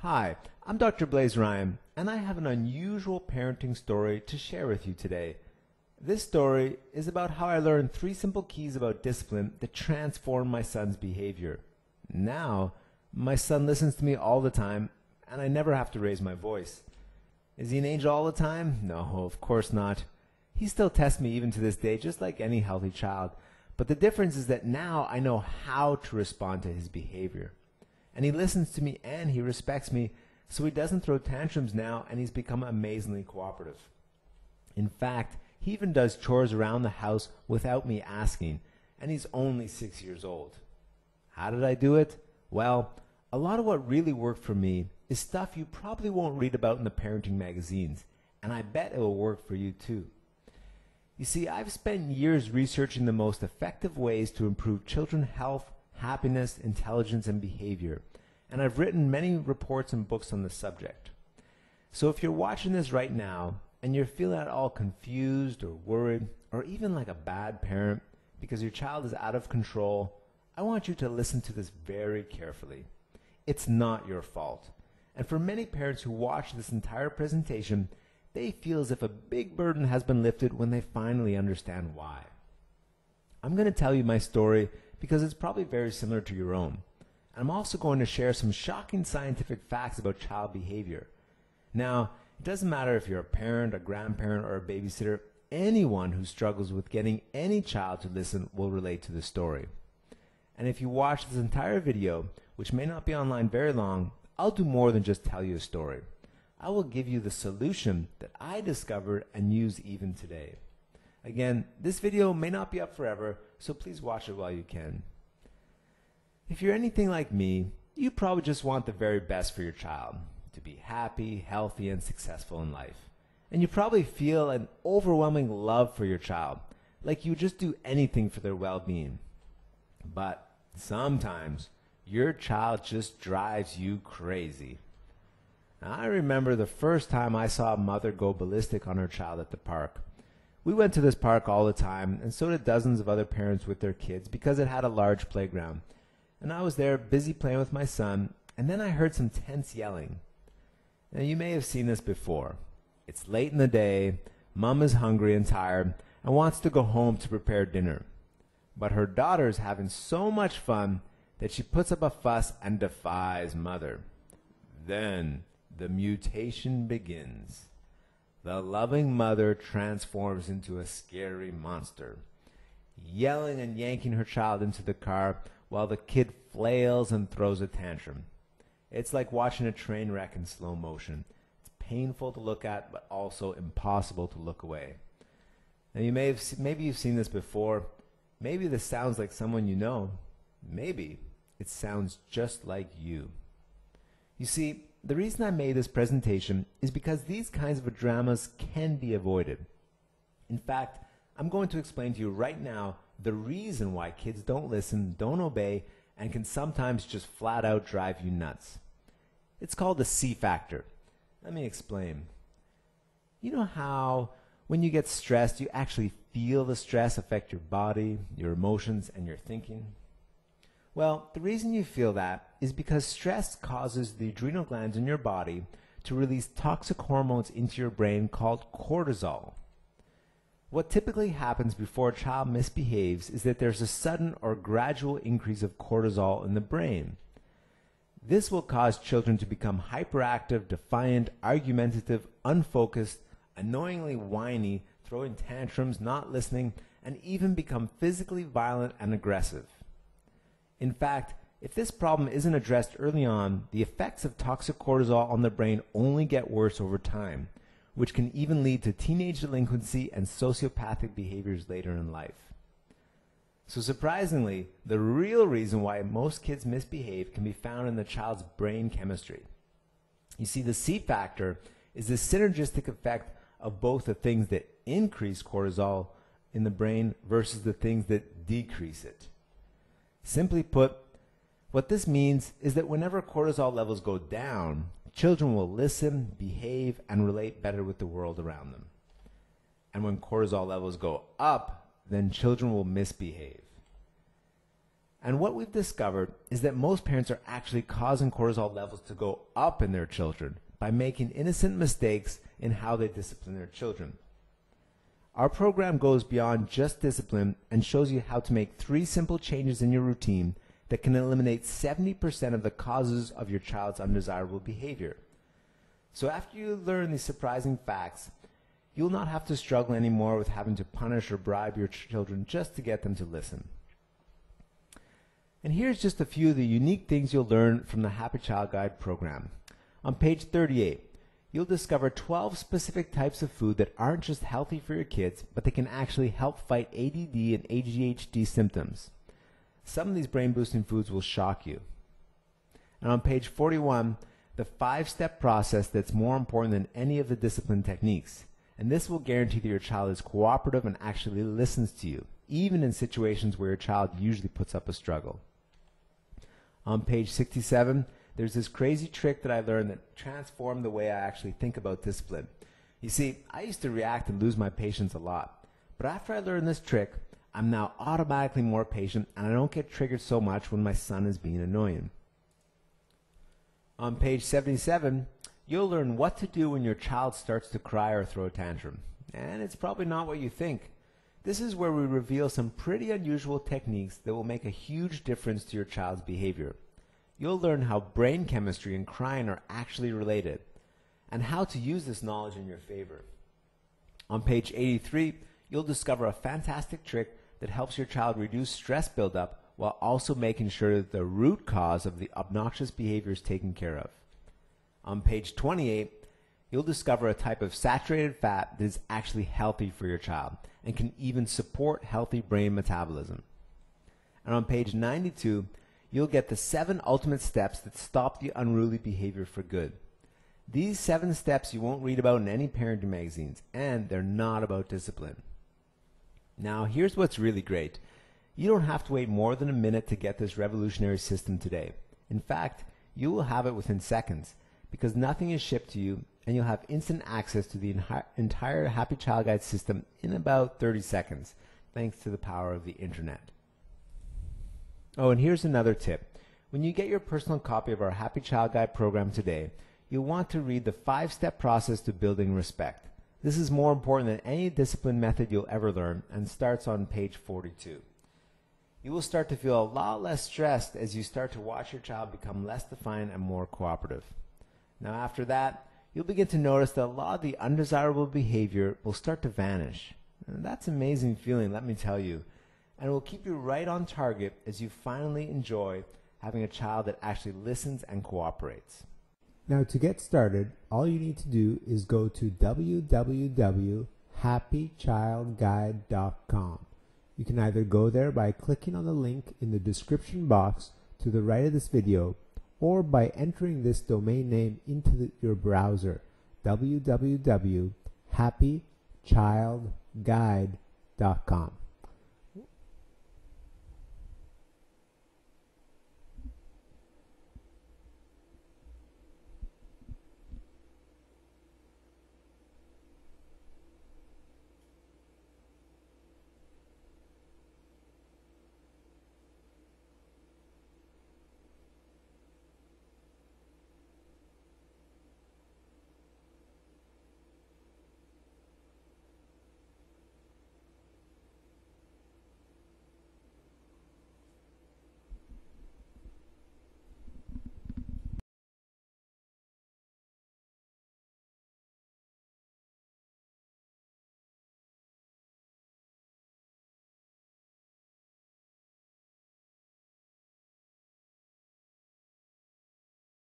Hi, I'm Dr. Blaze Ryan, and I have an unusual parenting story to share with you today. This story is about how I learned 3 simple keys about discipline that transformed my son's behavior. Now, my son listens to me all the time, and I never have to raise my voice. Is he an angel all the time? No, of course not. He still tests me even to this day, just like any healthy child. But the difference is that now I know how to respond to his behavior. And he listens to me and he respects me, so he doesn't throw tantrums now, and he's become amazingly cooperative. In fact, he even does chores around the house without me asking, and he's only 6 years old. How did I do it? Well, a lot of what really worked for me is stuff you probably won't read about in the parenting magazines, and I bet it will work for you too. You see, I've spent years researching the most effective ways to improve children's health, happiness, intelligence, and behavior, and I've written many reports and books on the subject. So if you're watching this right now and you're feeling at all confused or worried or even like a bad parent because your child is out of control, I want you to listen to this very carefully. It's not your fault. And for many parents who watch this entire presentation, they feel as if a big burden has been lifted when they finally understand why. I'm going to tell you my story because it's probably very similar to your own. I'm also going to share some shocking scientific facts about child behavior. Now, it doesn't matter if you're a parent, a grandparent, or a babysitter, anyone who struggles with getting any child to listen will relate to the story. And if you watch this entire video, which may not be online very long, I'll do more than just tell you a story. I will give you the solution that I discovered and use even today. Again, this video may not be up forever, so please watch it while you can. If you're anything like me, you probably just want the very best for your child, to be happy, healthy, and successful in life. And you probably feel an overwhelming love for your child, like you just do anything for their well-being. But sometimes, your child just drives you crazy. Now, I remember the first time I saw a mother go ballistic on her child at the park. We went to this park all the time, and so did dozens of other parents with their kids because it had a large playground. And I was there busy playing with my son, and then I heard some tense yelling. Now, you may have seen this before. It's late in the day, mom is hungry and tired, and wants to go home to prepare dinner. But her daughter's having so much fun that she puts up a fuss and defies mother. Then the mutation begins. The loving mother transforms into a scary monster, yelling and yanking her child into the car while the kid flails and throws a tantrum. It's like watching a train wreck in slow motion. It's painful to look at, but also impossible to look away. Now, maybe you've seen this before. Maybe this sounds like someone you know. Maybe it sounds just like you. You see, the reason I made this presentation is because these kinds of dramas can be avoided. In fact, I'm going to explain to you right now the reason why kids don't listen, don't obey, and can sometimes just flat out drive you nuts. It's called the C factor. Let me explain. You know how when you get stressed, you actually feel the stress affect your body, your emotions, and your thinking? Well, the reason you feel that is because stress causes the adrenal glands in your body to release toxic hormones into your brain called cortisol. What typically happens before a child misbehaves is that there's a sudden or gradual increase of cortisol in the brain. This will cause children to become hyperactive, defiant, argumentative, unfocused, annoyingly whiny, throwing tantrums, not listening, and even become physically violent and aggressive. In fact, if this problem isn't addressed early on, the effects of toxic cortisol on the brain only get worse over time, which can even lead to teenage delinquency and sociopathic behaviors later in life. So surprisingly, the real reason why most kids misbehave can be found in the child's brain chemistry. You see, the C factor is the synergistic effect of both the things that increase cortisol in the brain versus the things that decrease it. Simply put, what this means is that whenever cortisol levels go down, children will listen, behave, and relate better with the world around them. And when cortisol levels go up, then children will misbehave. And what we've discovered is that most parents are actually causing cortisol levels to go up in their children by making innocent mistakes in how they discipline their children. Our program goes beyond just discipline and shows you how to make 3 simple changes in your routine that can eliminate 70% of the causes of your child's undesirable behavior. So after you learn these surprising facts, you'll not have to struggle anymore with having to punish or bribe your children just to get them to listen. And here's just a few of the unique things you'll learn from the Happy Child Guide program. On page 38, you'll discover 12 specific types of food that aren't just healthy for your kids, but they can actually help fight ADD and ADHD symptoms. Some of these brain-boosting foods will shock you. And on page 41, the 5-step process that's more important than any of the discipline techniques. And this will guarantee that your child is cooperative and actually listens to you, even in situations where your child usually puts up a struggle. On page 67, there's this crazy trick that I learned that transformed the way I actually think about discipline. You see, I used to react and lose my patience a lot. But after I learned this trick, I'm now automatically more patient and I don't get triggered so much when my son is being annoying. On page 77, you'll learn what to do when your child starts to cry or throw a tantrum. And it's probably not what you think. This is where we reveal some pretty unusual techniques that will make a huge difference to your child's behavior. You'll learn how brain chemistry and crying are actually related, and how to use this knowledge in your favor. On page 83, you'll discover a fantastic trick that helps your child reduce stress buildup while also making sure that the root cause of the obnoxious behavior is taken care of. On page 28, you'll discover a type of saturated fat that is actually healthy for your child and can even support healthy brain metabolism. And on page 92, you'll get the 7 ultimate steps that stop the unruly behavior for good. These 7 steps you won't read about in any parenting magazines, and they're not about discipline. Now, here's what's really great. You don't have to wait more than a minute to get this revolutionary system today. In fact, you will have it within seconds, because nothing is shipped to you, and you'll have instant access to the entire Happy Child Guide system in about 30 seconds, thanks to the power of the internet. Oh, and here's another tip. When you get your personal copy of our Happy Child Guide program today, you'll want to read the 5-step process to building respect. This is more important than any discipline method you'll ever learn and starts on page 42. You will start to feel a lot less stressed as you start to watch your child become less defiant and more cooperative. Now after that, you'll begin to notice that a lot of the undesirable behavior will start to vanish. And that's an amazing feeling, let me tell you. And it will keep you right on target as you finally enjoy having a child that actually listens and cooperates. Now to get started, all you need to do is go to www.happychildguide.com. You can either go there by clicking on the link in the description box to the right of this video, or by entering this domain name into your browser, www.happychildguide.com.